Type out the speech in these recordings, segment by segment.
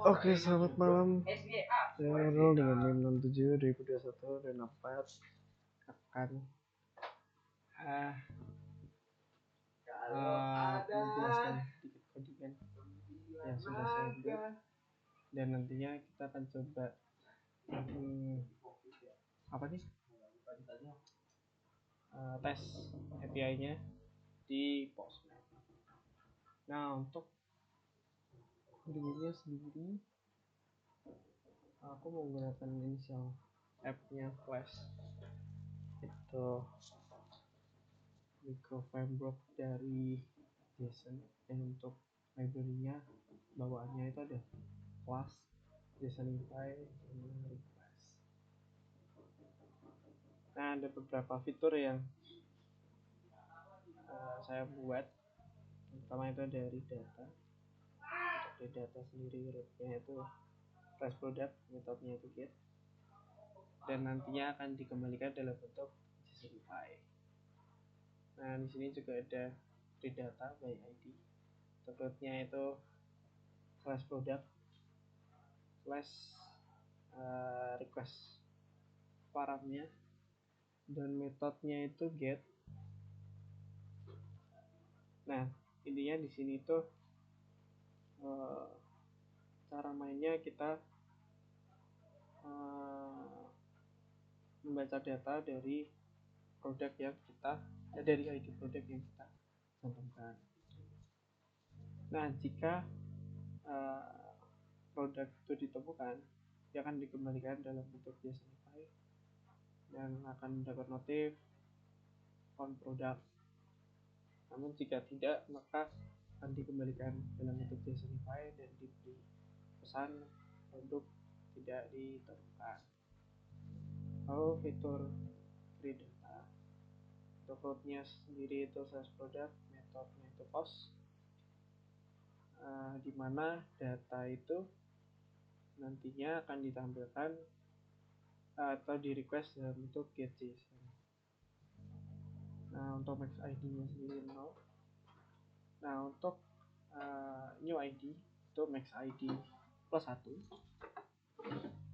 Oke, selamat malam. Saya Ronald dengan NIM 67 2021 dan 4 akan uh, menjelaskan sedikit codingan yang sudah saya buat, dan nantinya kita akan coba apa nih tes API-nya di Postman. Nah, untuk codingannya sendiri aku menggunakan initial app-nya Flash, itu micro framework dari JSON, dan untuk library-nya bawaannya itu ada class, JSONify, dan request. Nah, ada beberapa fitur yang saya buat. Pertama itu dari data. Untuk di data sendiri rootnya itu class product, metodenya itu get, dan nantinya akan dikembalikan dalam bentuk JSONify. Nah, di sini juga ada di data by ID. Untuk rootnya itu class product slash request paramnya, dan metodenya itu get. Nah, intinya di sini tuh cara mainnya kita membaca data dari produk yang kita dari ID produk yang kita cantumkan. Nah, jika produk itu ditemukan, dia akan dikembalikan dalam bentuk JSONify dan akan mendapat notif found product. Namun jika tidak, maka akan dikembalikan dalam bentuk JSONify dan diberi pesan produk tidak ditemukan. Lalu fitur free data, untuk rootnya sendiri itu slash product, metodenya itu post, di mana data itu nantinya akan ditampilkan atau di request dalam bentuk get JSON. Nah, untuk max ID-nya sendiri 0. Nah, untuk new ID itu max ID plus 1,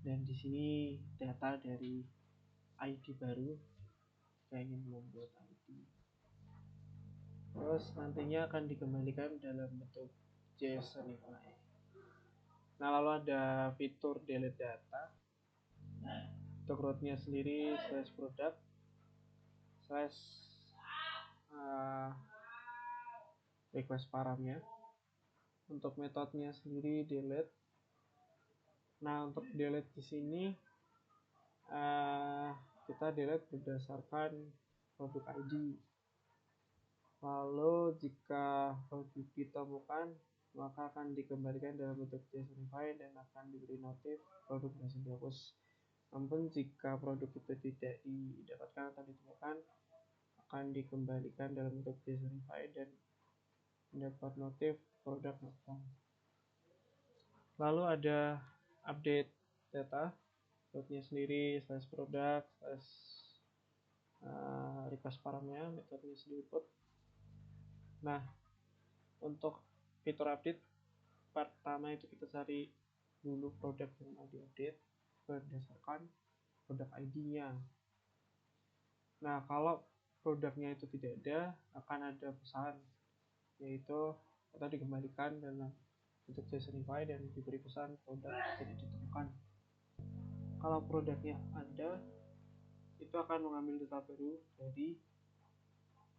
dan di sini data dari ID baru jika ingin membuat ID. Terus nantinya akan dikembalikan dalam bentuk JSONify. Nah, lalu ada fitur delete data. Untuk rootnya sendiri slash product slash request paramnya. Untuk metodenya sendiri delete. Nah, untuk delete di sini kita delete berdasarkan produk ID. Lalu jika produk ditemukan, maka akan dikembalikan dalam bentuk JSONify dan akan diberi notif produk berhasil dihapus. Namun jika produk itu tidak didapatkan atau ditemukan, akan dikembalikan dalam bentuk JSONify dan mendapat notif produk not found. Lalu ada update data, rootnya sendiri slash product slash request paramnya, metodenya sendiri put. Nah, untuk fitur update, pertama itu kita cari dulu produk yang mau diupdate berdasarkan produk ID-nya. Nah, kalau produknya itu tidak ada, akan ada pesan, yaitu kita dikembalikan dalam bentuk JSONify dan diberi pesan produk tidak ditemukan. Kalau produknya ada, itu akan mengambil data baru dari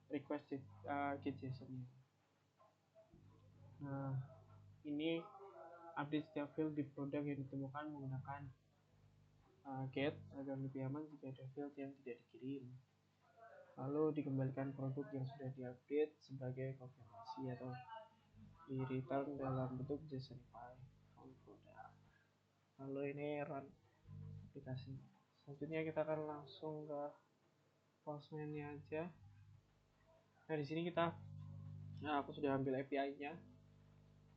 request get JSON-nya. Nah, ini update setiap field di produk yang ditemukan menggunakan get agar lebih aman jika ada field yang tidak dikirim. Lalu dikembalikan produk yang sudah diupdate sebagai konfirmasi atau di return dalam bentuk JSONify found product. Lalu ini run aplikasi. Selanjutnya kita akan langsung ke Postman-nya aja. Nah, di sini aku sudah ambil API-nya.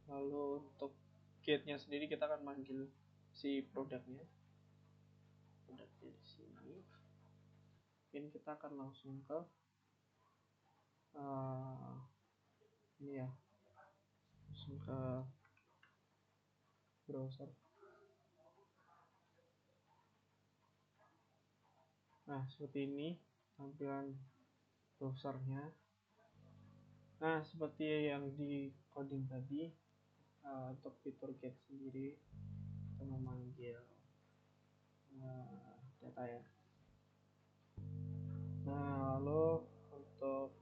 Lalu untuk get-nya sendiri kita akan manggil si produknya di sini. Mungkin kita akan langsung ke ini ya, langsung ke browser. Nah, seperti ini tampilan browsernya. Nah, seperti yang di coding tadi, untuk fitur get sendiri kita memanggil data ya. Nah, lalu untuk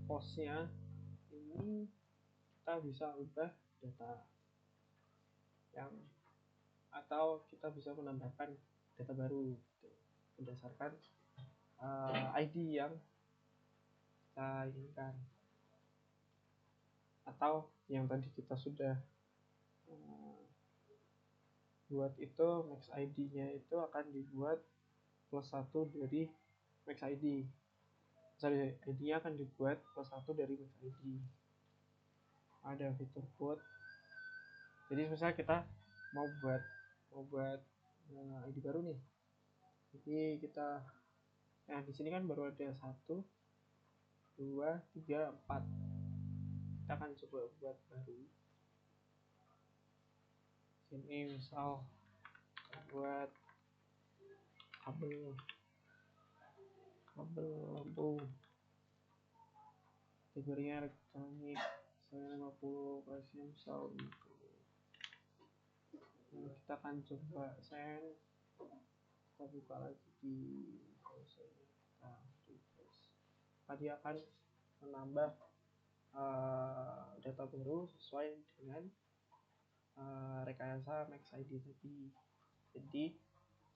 postnya ini kita bisa ubah data yang, atau kita bisa menambahkan data baru gitu, berdasarkan ID yang kita inginkan, atau yang tadi kita sudah buat itu max ID-nya itu akan dibuat +1 dari max ID. Sorry, ID-nya akan dibuat +1 dari max ID. Ada fitur put. Jadi misalnya kita mau buat ID baru nih. Jadi kita, nah di sini kan baru ada 1, 2, 3, 4. Kita akan coba buat baru. Sini misal buat kabel lampu, kategorinya elektronik, saya 50 pasien sound. Nah, kita akan coba send, kita buka lagi di browser, kita refresh. Tadi akan menambah data baru sesuai dengan rekayasa max ID tadi. Jadi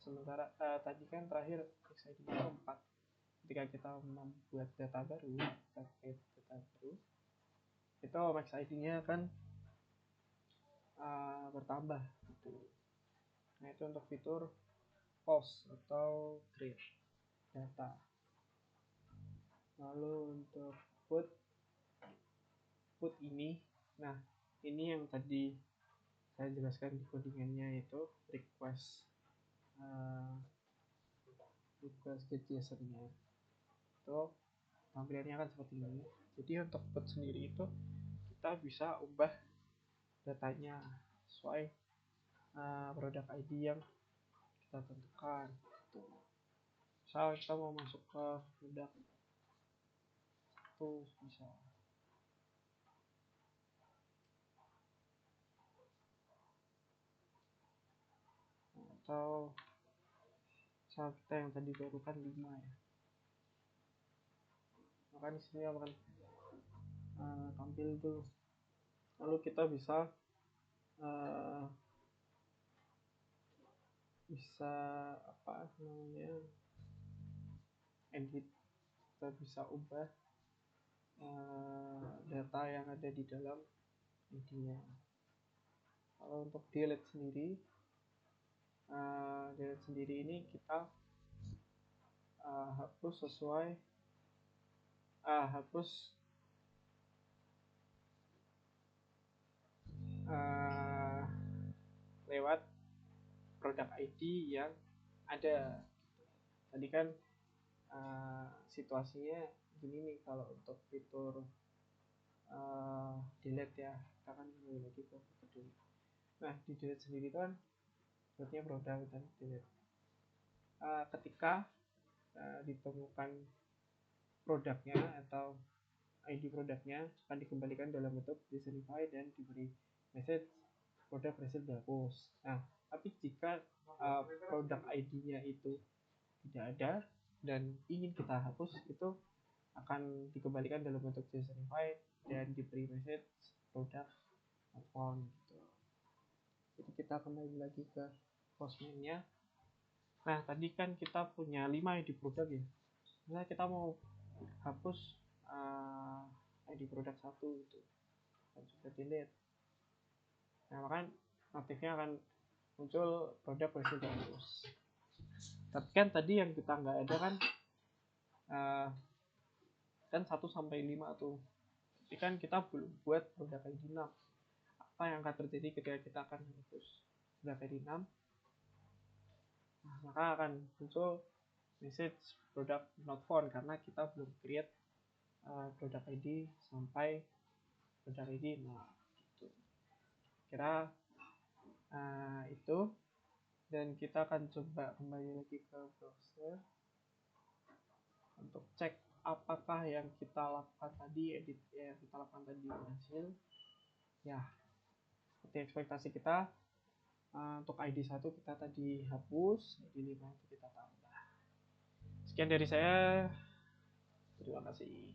sementara tadi kan terakhir max ID itu 4. Ketika kita membuat data baru, kita create data baru, itu max ID-nya akan bertambah gitu. Nah, itu untuk fitur post atau create data. Lalu untuk put ini, nah ini yang tadi saya jelaskan di codingannya, itu request get JSON-nya itu tampilannya akan seperti ini. Jadi untuk put sendiri itu kita bisa ubah datanya sesuai produk ID yang kita tentukan gitu. Misal kita mau masuk ke produk itu bisa, atau misal kita yang tadi baru kan 5 ya, maka di sini akan tampil tuh. Lalu kita bisa apa namanya, edit, kita bisa ubah data yang ada di dalam ID-nya. Kalau untuk delete sendiri ini kita hapus lewat produk ID yang ada. Tadi kan situasinya gini nih, kalau untuk fitur delete ya, kita kan kembali lagi ke fitur delete. Nah, di delete sendiri itu kan berarti produk dan delete. Ketika ditemukan produknya atau ID produknya, akan dikembalikan dalam bentuk JSONify dan diberi message produk berhasil dihapus. Nah, tapi jika produk ID-nya itu tidak ada dan ingin kita hapus, itu akan dikembalikan dalam bentuk JSONify dan diberi message produk found gitu. Jadi kita kembali lagi ke postman-nya. Nah, tadi kan kita punya 5 ID produk ya. Misalnya kita mau hapus ID produk 1 itu, dan sudah delete. Nah, maka notifnya akan muncul produk berhasil dihapus. Tapi kan tadi yang kita nggak ada kan 1 sampai 5 tuh. Tapi kan kita belum buat produk ID 6. Apa yang akan terjadi ketika kita akan hapus produk ID 6? Nah, maka akan muncul message product not found karena kita belum create produk ID sampai folder ini. Nah, gitu. Kira itu, dan kita akan coba kembali lagi ke browser untuk cek apakah yang kita lakukan tadi, edit yang kita lakukan tadi berhasil. Ya, seperti ekspektasi kita. Untuk ID 1 kita tadi hapus, ID 5 itu kita tambah. Sekian dari saya, terima kasih.